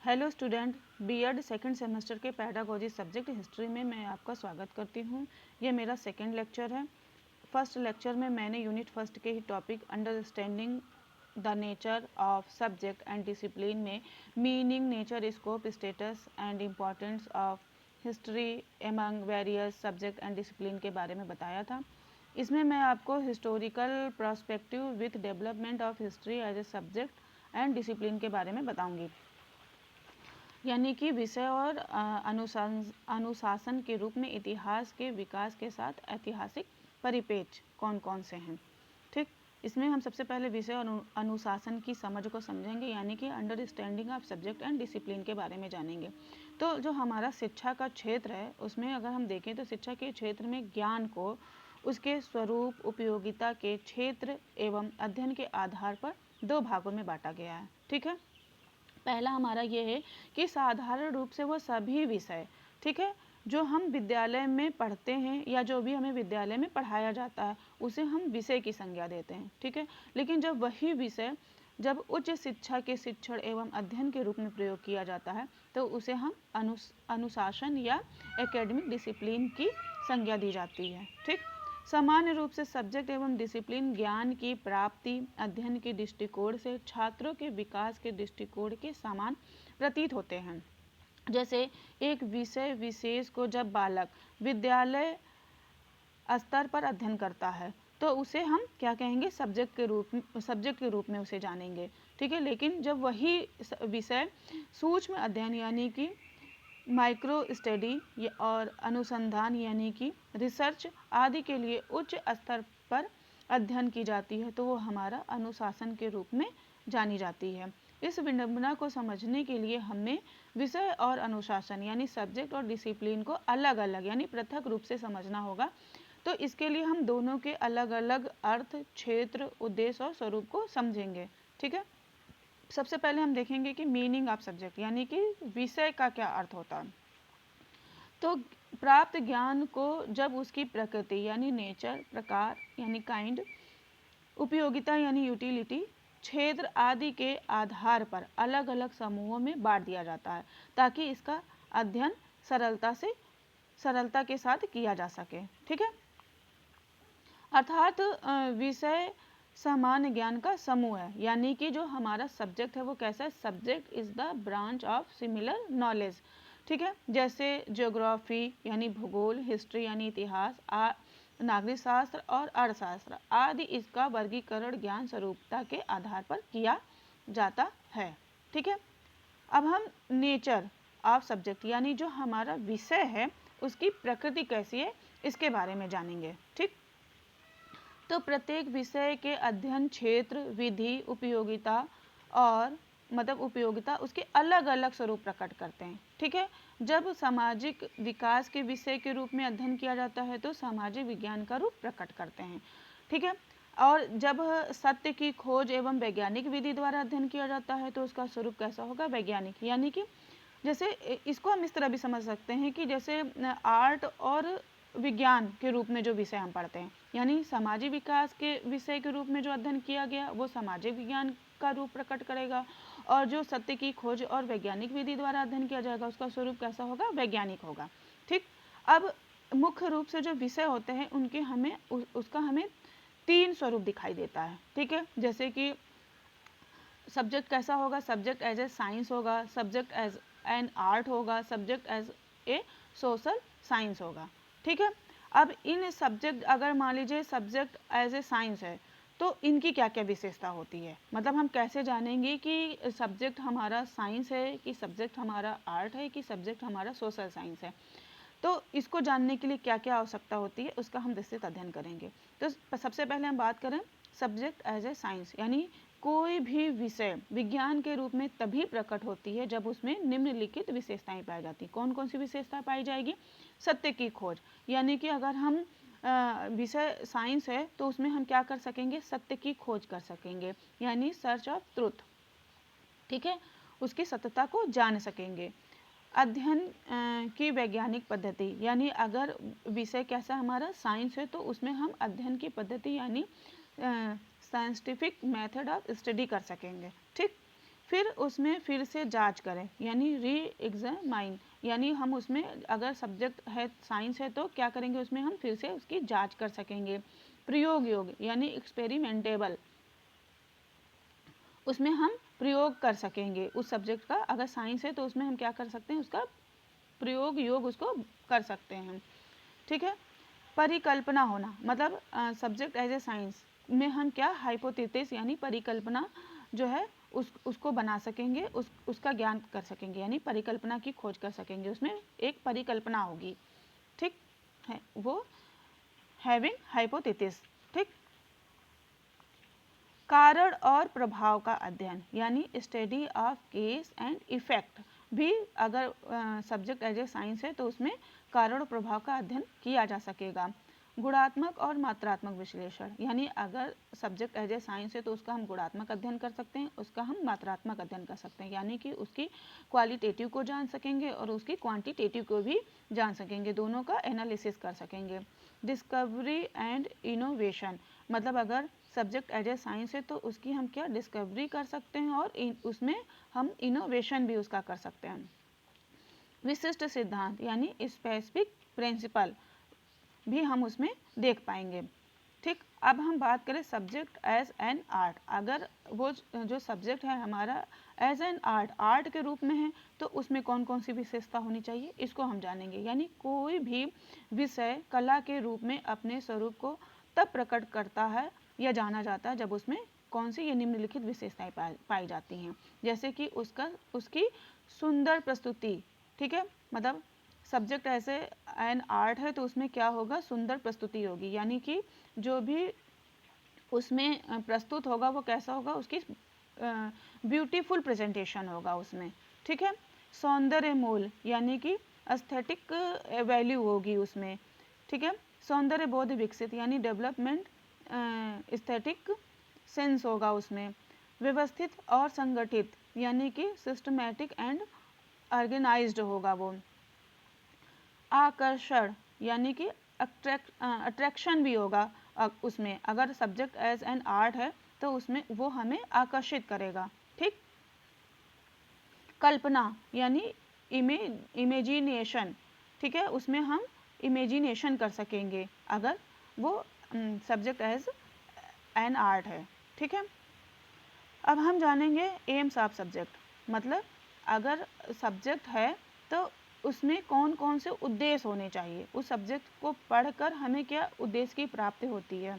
Hello student, BEd second semester के pedagogy subject history में मैं आपका स्वागत करती हूँ। ये मेरा सेकंड लेक्चर है। फर्स्ट लेक्चर में मैंने यूनिट फर्स्ट के ही topic understanding the nature of subject and discipline में meaning, nature, scope, status and importance of history among various subject and discipline के बारे में बताया था। इसमें मैं आपको historical perspective with development of history as a subject and discipline के बारे में बताऊँगी, यानी कि विषय और अनुशासन के रूप में इतिहास के विकास के साथ ऐतिहासिक परिपेक्ष कौन कौन से हैं। ठीक, इसमें हम सबसे पहले विषय और अनुशासन की समझ को समझेंगे, यानी कि understanding of subject and discipline के बारे में जानेंगे। तो जो हमारा शिक्षा का क्षेत्र है उसमें अगर हम देखें तो शिक्षा के क्षेत्र में ज्ञान को उसके स्वरूप, उपयोगिता के क्षेत्र एवं अध्ययन के आधार पर दो भागों में बांटा गया है। ठीक है, पहला हमारा ये है कि साधारण रूप से वो सभी विषय, ठीक है, जो हम विद्यालय में पढ़ते हैं या जो भी हमें विद्यालय में पढ़ाया जाता है उसे हम विषय की संज्ञा देते हैं। ठीक है, लेकिन जब वही विषय जब उच्च शिक्षा के शिक्षण एवं अध्ययन के रूप में प्रयोग किया जाता है तो उसे हम अनुशासन या एकेडमिक डिसिप्लिन की संज्ञा दी जाती है। ठीक, सामान्य रूप से सब्जेक्ट एवं डिसिप्लिन ज्ञान की प्राप्ति, अध्ययन के दृष्टिकोण से छात्रों के विकास के दृष्टिकोण के समान प्रतीत होते हैं। जैसे एक विषय विशेष को जब बालक विद्यालय स्तर पर अध्ययन करता है तो उसे हम क्या कहेंगे, सब्जेक्ट के रूप में उसे जानेंगे। ठीक है, लेकिन जब वही विषय सूक्ष्म अध्ययन यानी कि माइक्रो स्टडी और अनुसंधान यानी कि रिसर्च आदि के लिए उच्च स्तर पर अध्ययन की जाती है तो वो हमारा अनुशासन के रूप में जानी जाती है। इस विडंबना को समझने के लिए हमें विषय और अनुशासन यानी सब्जेक्ट और डिसिप्लिन को अलग अलग यानी पृथक रूप से समझना होगा। तो इसके लिए हम दोनों के अलग अलग अर्थ, क्षेत्र, उद्देश्य और स्वरूप को समझेंगे। ठीक है, सबसे पहले हम देखेंगे कि मीनिंग ऑफ सब्जेक्ट यानी कि विषय का क्या अर्थ होता है। तो प्राप्त ज्ञान को जब उसकी प्रकृति यानी नेचर, प्रकार यानी काइंड, उपयोगिता यानी यूटिलिटी, क्षेत्र आदि के आधार पर अलग अलग समूहों में बांट दिया जाता है ताकि इसका अध्ययन सरलता के साथ किया जा सके। ठीक है, अर्थात विषय सामान्य ज्ञान का समूह है, यानी कि जो हमारा सब्जेक्ट है वो कैसा है, subject is the branch of similar knowledge. ठीक है, जैसे ज्योग्राफी यानी भूगोल, हिस्ट्री यानी इतिहास, नागरिक शास्त्र और अर्थशास्त्र आदि इसका वर्गीकरण ज्ञान स्वरूपता के आधार पर किया जाता है। ठीक है, अब हम नेचर ऑफ सब्जेक्ट यानी जो हमारा विषय है उसकी प्रकृति कैसी है इसके बारे में जानेंगे। ठीक, तो प्रत्येक विषय के अध्ययन क्षेत्र, विधि, उपयोगिता और उपयोगिता उसके अलग अलग स्वरूप प्रकट करते हैं। ठीक है, जब सामाजिक विकास के विषय के रूप में अध्ययन किया जाता है तो सामाजिक विज्ञान का रूप प्रकट करते हैं। ठीक है, और जब सत्य की खोज एवं वैज्ञानिक विधि द्वारा अध्ययन किया जाता है तो उसका स्वरूप कैसा होगा, वैज्ञानिक। यानी कि जैसे इसको हम इस तरह भी समझ सकते हैं कि जैसे आर्ट और विज्ञान के रूप में जो विषय हम पढ़ते हैं, यानी सामाजिक विकास के विषय के रूप में जो अध्ययन किया गया वो सामाजिक विज्ञान का रूप प्रकट करेगा, और जो सत्य की खोज और वैज्ञानिक विधि द्वारा अध्ययन किया जाएगा उसका स्वरूप कैसा होगा, वैज्ञानिक होगा। ठीक, अब मुख्य रूप से जो विषय होते हैं उनके हमें उसका हमें तीन स्वरूप दिखाई देता है। ठीक है, जैसे कि सब्जेक्ट कैसा होगा, सब्जेक्ट एज ए साइंस होगा, सब्जेक्ट एज एन आर्ट होगा, subject as a social science होगा। ठीक है, अब इन सब्जेक्ट अगर मान लीजिए सब्जेक्ट एज ए साइंस है तो इनकी क्या क्या विशेषता होती है, मतलब हम कैसे जानेंगे कि सब्जेक्ट हमारा साइंस है कि सब्जेक्ट हमारा आर्ट है कि सब्जेक्ट हमारा सोशल साइंस है। तो इसको जानने के लिए क्या क्या आवश्यकता होती है उसका हम विस्तृत अध्ययन करेंगे। तो सबसे पहले हम बात करें सब्जेक्ट एज ए साइंस, यानी कोई भी विषय विज्ञान के रूप में तभी प्रकट होती है जब उसमें निम्नलिखित विशेषताएं पाई जाती हैं। कौन कौन सी विशेषता पाई जाएगी, सत्य की खोज, यानी कि अगर हम विषय साइंस है तो उसमें हम क्या कर सकेंगे, सत्य की खोज कर सकेंगे, यानी सर्च ऑफ ट्रूथ। ठीक है, उसकी सत्यता को जान सकेंगे। अध्ययन की वैज्ञानिक पद्धति, यानी अगर विषय कैसा हमारा साइंस है तो उसमें हम अध्ययन की पद्धति यानी साइंटिफिक मेथड ऑफ स्टडी कर सकेंगे। ठीक, फिर उसमें फिर से जांच करें, यानी री एग्जामाइन, यानी हम उसमें अगर सब्जेक्ट है साइंस है तो क्या करेंगे, उसमें हम फिर से उसकी जांच कर सकेंगे। प्रयोग योग यानी एक्सपेरिमेंटेबल, उसमें हम प्रयोग कर सकेंगे उस सब्जेक्ट का। अगर साइंस है तो उसमें हम क्या कर सकते हैं, उसका प्रयोग योग उसको कर सकते हैं। ठीक है। परिकल्पना होना मतलब सब्जेक्ट एज ए साइंस में हम क्या हाइपोथेसिस यानी परिकल्पना जो है उसको बना सकेंगे, उसका ज्ञान कर सकेंगे, यानी परिकल्पना की खोज कर सकेंगे, उसमें एक परिकल्पना होगी। ठीक है, वो हैविंग हाइपोथेसिस। ठीक। कारण और प्रभाव का अध्ययन यानी study of case and effect भी अगर सब्जेक्ट एज ए साइंस है तो उसमें कारण और प्रभाव का अध्ययन किया जा सकेगा। गुणात्मक और मात्रात्मक विश्लेषण यानी अगर सब्जेक्ट एज ए साइंस है तो उसका हम गुणात्मक अध्ययन कर सकते हैं, उसका हम मात्रात्मक अध्ययन कर सकते हैं, यानी कि उसकी क्वालिटेटिव को जान सकेंगे और उसकी क्वांटिटेटिव को भी जान सकेंगे, दोनों का एनालिसिस कर सकेंगे। डिस्कवरी एंड इनोवेशन मतलब अगर सब्जेक्ट एज ए साइंस है तो उसकी हम क्या डिस्कवरी कर सकते हैं और उसमें हम इनोवेशन भी उसका कर सकते हैं। विशिष्ट सिद्धांत यानी स्पेसिफिक प्रिंसिपल भी हम उसमें देख पाएंगे। ठीक। अब हम बात करें सब्जेक्ट एज एन आर्ट, अगर वो जो सब्जेक्ट है हमारा एज एन आर्ट के रूप में है तो उसमें कौन कौन सी विशेषता होनी चाहिए, इसको हम जानेंगे। यानी कोई भी विषय कला के रूप में अपने स्वरूप को तब प्रकट करता है या जाना जाता है जब उसमें कौन सी ये निम्नलिखित विशेषताएं पाई जाती हैं, जैसे कि उसकी सुंदर प्रस्तुति। ठीक है, मतलब सब्जेक्ट ऐसे एन आर्ट है तो उसमें क्या होगा, सुंदर प्रस्तुति होगी, यानी कि जो भी उसमें प्रस्तुत होगा वो कैसा होगा, उसकी ब्यूटीफुल प्रेजेंटेशन होगा उसमें। ठीक है। सौंदर्य मूल यानी कि एस्थेटिक वैल्यू होगी उसमें। ठीक है। सौंदर्य बोध विकसित यानी डेवलपमेंट एस्थेटिक सेंस होगा उसमें। व्यवस्थित और संगठित यानी कि सिस्टमैटिक एंड ऑर्गेनाइज्ड होगा वो। आकर्षण यानी कि अट्रैक्शन भी होगा उसमें, अगर सब्जेक्ट एज एन आर्ट है तो उसमें वो हमें आकर्षित करेगा। ठीक। कल्पना यानी इमेजिनेशन। ठीक है, उसमें हम इमेजिनेशन कर सकेंगे अगर वो सब्जेक्ट एज एन आर्ट है। ठीक है। अब हम जानेंगे एम्स ऑफ सब्जेक्ट, मतलब अगर सब्जेक्ट है तो उसमें कौन कौन से उद्देश्य होने चाहिए, उस सब्जेक्ट को पढ़कर हमें क्या उद्देश्य की प्राप्ति होती है।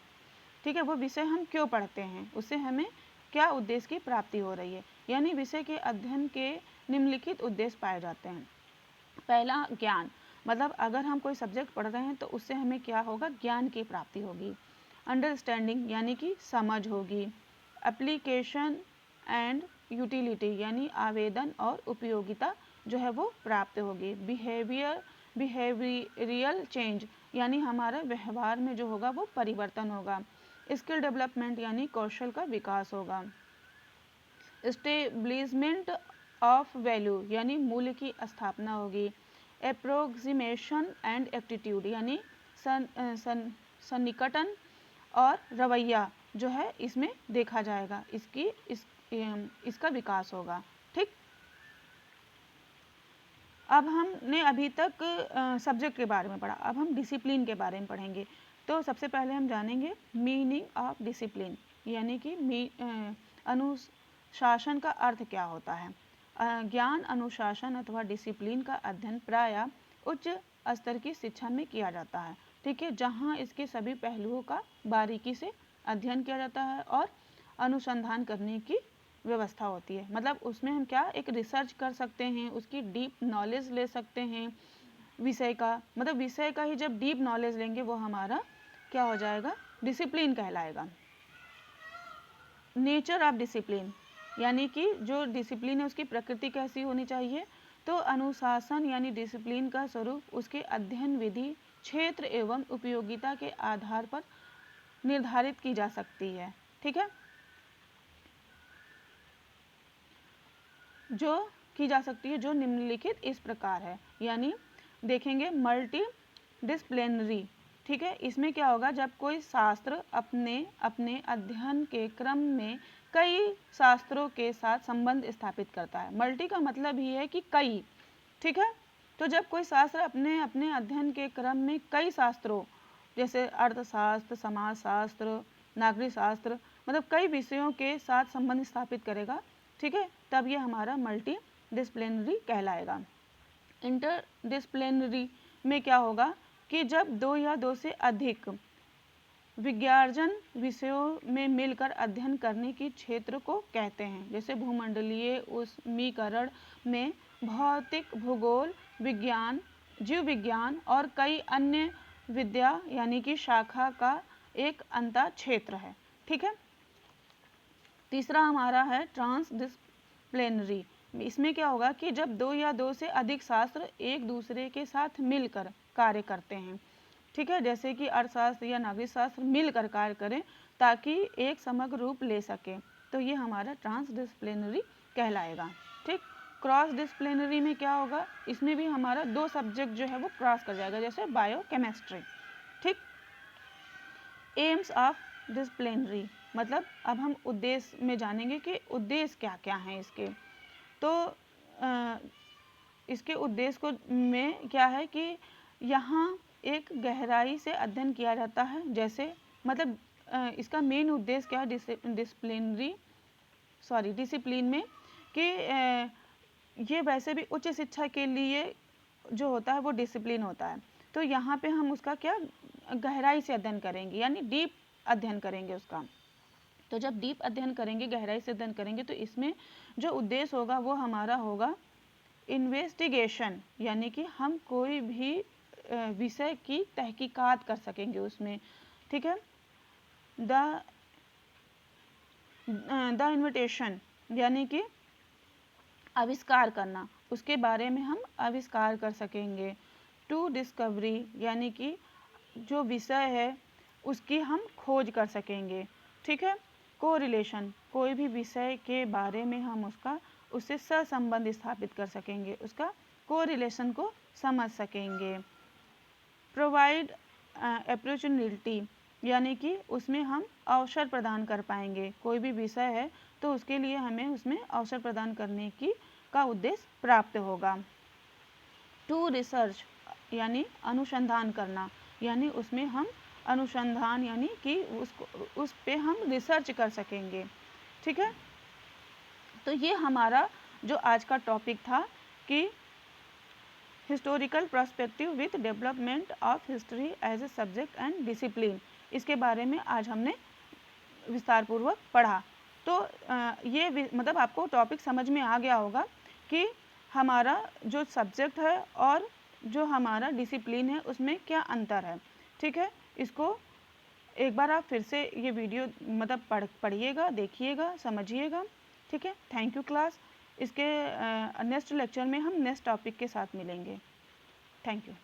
ठीक है, वो विषय हम क्यों पढ़ते हैं, उससे हमें क्या उद्देश्य की प्राप्ति हो रही है, यानी विषय के अध्ययन के निम्नलिखित उद्देश्य पाए जाते हैं। पहला ज्ञान, मतलब अगर हम कोई सब्जेक्ट पढ़ रहे हैं तो उससे हमें क्या होगा, ज्ञान की प्राप्ति होगी। अंडरस्टैंडिंग यानी कि समझ होगी। एप्लीकेशन एंड यूटिलिटी यानी आवेदन और उपयोगिता जो है वो प्राप्त होगी। बिहेवियरल चेंज यानी हमारा व्यवहार में जो होगा वो परिवर्तन होगा। स्किल डेवलपमेंट यानी कौशल का विकास होगा। एस्टेब्लिशमेंट ऑफ वैल्यू यानी मूल्य की स्थापना होगी। एप्रोक्सीमेशन एंड एप्टीट्यूड यानी सन्निकटन और रवैया जो है इसमें देखा जाएगा, इसका विकास होगा। ठीक। अब हमने अभी तक सब्जेक्ट के बारे में पढ़ा, अब हम डिसिप्लिन के बारे में पढ़ेंगे। तो सबसे पहले हम जानेंगे मीनिंग ऑफ डिसिप्लिन, यानी कि अनुशासन का अर्थ क्या होता है। ज्ञान अनुशासन अथवा डिसिप्लिन का अध्ययन प्रायः उच्च स्तर की शिक्षा में किया जाता है। ठीक है, जहाँ इसके सभी पहलुओं का बारीकी से अध्ययन किया जाता है और अनुसंधान करने की व्यवस्था होती है। मतलब उसमें हम क्या एक रिसर्च कर सकते हैं, उसकी डीप नॉलेज ले सकते हैं विषय का, मतलब विषय का ही जब डीप नॉलेज लेंगे वो हमारा क्या हो जाएगा, डिसिप्लिन कहलाएगा। नेचर ऑफ डिसिप्लिन यानी कि जो डिसिप्लिन है उसकी प्रकृति कैसी होनी चाहिए, तो अनुशासन यानी डिसिप्लिन का स्वरूप उसके अध्ययन विधि, क्षेत्र एवं उपयोगिता के आधार पर निर्धारित की जा सकती है। ठीक है, जो की जा सकती है, जो निम्नलिखित इस प्रकार है, यानी देखेंगे मल्टी डिसिप्लिनरी। ठीक है, इसमें क्या होगा, जब कोई शास्त्र अपने अध्ययन के क्रम में कई शास्त्रों के साथ संबंध स्थापित करता है। मल्टी का मतलब ही है कि कई, ठीक है। तो जब कोई शास्त्र अपने अपने अध्ययन के क्रम में कई शास्त्रों जैसे अर्थशास्त्र, समाजशास्त्र, नागरिक शास्त्र, मतलब कई विषयों के साथ संबंध स्थापित करेगा, ठीक है, तब ये हमारा मल्टी डिसिप्लिनरी कहलाएगा। इंटरडिसिप्लिनरी में क्या होगा कि जब दो या दो से अधिक विज्ञार्जन विषयों में मिलकर अध्ययन करने की क्षेत्र को कहते हैं। जैसे भूमंडलीय ऊष्मीकरण में भौतिक, भूगोल विज्ञान, जीव विज्ञान और कई अन्य विद्या यानी कि शाखा का एक अंतर क्षेत्र है, ठीक है। तीसरा हमारा है ट्रांसडिसिप्लिनरी। इसमें क्या होगा कि जब दो या दो से अधिक शास्त्र एक दूसरे के साथ मिलकर कार्य करते हैं, ठीक है, जैसे कि अर्थशास्त्र या नागरिक शास्त्र मिलकर कार्य करें ताकि एक समग्र रूप ले सके, तो ये हमारा ट्रांसडिसिप्लिनरी कहलाएगा, ठीक। क्रॉस डिसिप्लिनरी में क्या होगा, इसमें भी हमारा दो सब्जेक्ट जो है वो क्रॉस कर जाएगा, जैसे बायोकेमिस्ट्री, ठीक। एम्स ऑफ डिसिप्लिनरी मतलब अब हम उद्देश्य में जानेंगे कि उद्देश्य क्या क्या हैं इसके। तो इसके उद्देश्य को में क्या है कि यहाँ एक गहराई से अध्ययन किया जाता है, जैसे मतलब इसका मेन उद्देश्य क्या है डिसिप्लिन में कि ये वैसे भी उच्च शिक्षा के लिए जो होता है वो डिसिप्लिन होता है, तो यहाँ पे हम उसका क्या गहराई से अध्ययन करेंगे, यानी डीप अध्ययन करेंगे उसका। तो जब डीप अध्ययन करेंगे, गहराई से अध्ययन करेंगे, तो इसमें जो उद्देश्य होगा वो हमारा होगा इन्वेस्टिगेशन, यानी कि हम कोई भी विषय की तहकीकात कर सकेंगे उसमें, ठीक है। द इन्विटेशन यानी कि आविष्कार करना, उसके बारे में हम आविष्कार कर सकेंगे। टू डिस्कवरी यानी कि जो विषय है उसकी हम खोज कर सकेंगे, ठीक है। कोरिलेशन कोई भी विषय के बारे में हम उससे सहसंबंध स्थापित कर सकेंगे, उसका कोरिलेशन को समझ सकेंगे। प्रोवाइड अपॉर्चुनिटी यानी कि उसमें हम अवसर प्रदान कर पाएंगे, कोई भी विषय है तो उसके लिए हमें उसमें अवसर प्रदान करने का उद्देश्य प्राप्त होगा। टू रिसर्च यानी अनुसंधान करना, यानी उसमें हम अनुसंधान यानी कि उस पे हम रिसर्च कर सकेंगे, ठीक है। तो ये हमारा जो आज का टॉपिक था कि historical perspective with development of history as a subject and discipline, इसके बारे में आज हमने विस्तार पूर्वक पढ़ा। तो ये मतलब आपको टॉपिक समझ में आ गया होगा कि हमारा जो सब्जेक्ट है और जो हमारा डिसिप्लिन है उसमें क्या अंतर है, ठीक है। इसको एक बार आप फिर से ये वीडियो मतलब पढ़िएगा, देखिएगा, समझिएगा, ठीक है। Thank you class. इसके नेक्स्ट लेक्चर में हम नेक्स्ट टॉपिक के साथ मिलेंगे। Thank you.